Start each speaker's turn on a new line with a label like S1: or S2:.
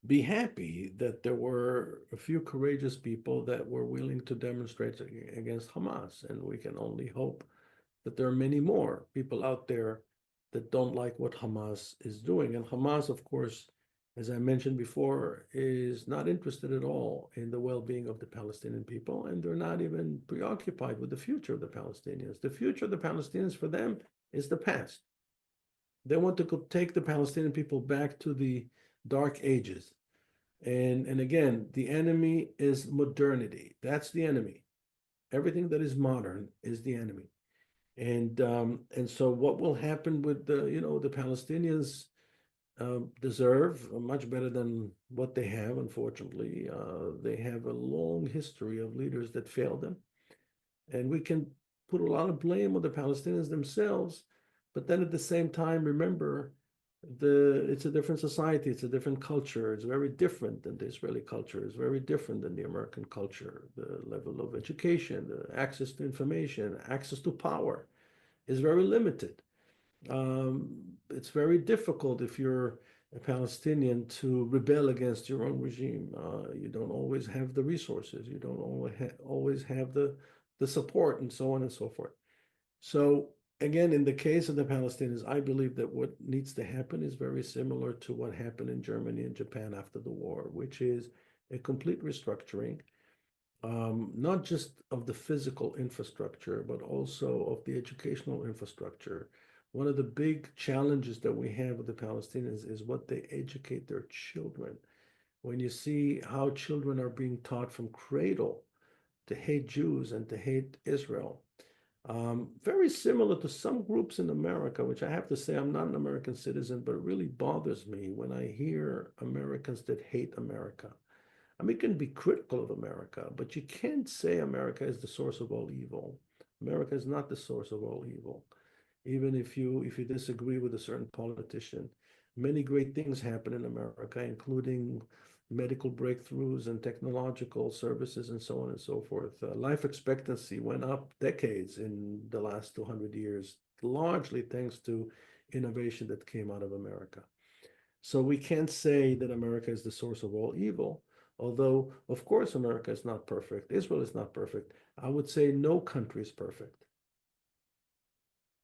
S1: be happy that there were a few courageous people that were willing to demonstrate against Hamas. And we can only hope that there are many more people out there that don't like what Hamas is doing. And Hamas, of course, as I mentioned before, is not interested at all in the well-being of the Palestinian people, and they're not even preoccupied with the future of the Palestinians. The future of the Palestinians for them is the past. They want to take the Palestinian people back to the dark ages. And again, the enemy is modernity. That's the enemy. Everything that is modern is the enemy. And so what will happen with the Palestinians deserve much better than what they have, unfortunately. They have a long history of leaders that failed them. And we can put a lot of blame on the Palestinians themselves, but then at the same time, remember it's a different society, it's a different culture, it's very different than the Israeli culture, it's very different than the American culture. The level of education, the access to information, access to power is very limited. It's very difficult if you're a Palestinian to rebel against your own regime. You don't always have the resources, you don't always have the support, and so on and so forth. So again, in the case of the Palestinians, I believe that what needs to happen is very similar to what happened in Germany and Japan after the war, which is a complete restructuring, not just of the physical infrastructure, but also of the educational infrastructure. One of the big challenges that we have with the Palestinians is what they educate their children. When you see how children are being taught from cradle to hate Jews and to hate Israel, very similar to some groups in America, which I have to say, I'm not an American citizen, but it really bothers me when I hear Americans that hate America. I mean, you can be critical of America, but you can't say America is the source of all evil. America is not the source of all evil. Even if you disagree with a certain politician, many great things happen in America, including medical breakthroughs and technological services and so on and so forth. Life expectancy went up decades in the last 200 years, largely thanks to innovation that came out of America. So we can't say that America is the source of all evil, although, of course, America is not perfect. Israel is not perfect. I would say no country is perfect.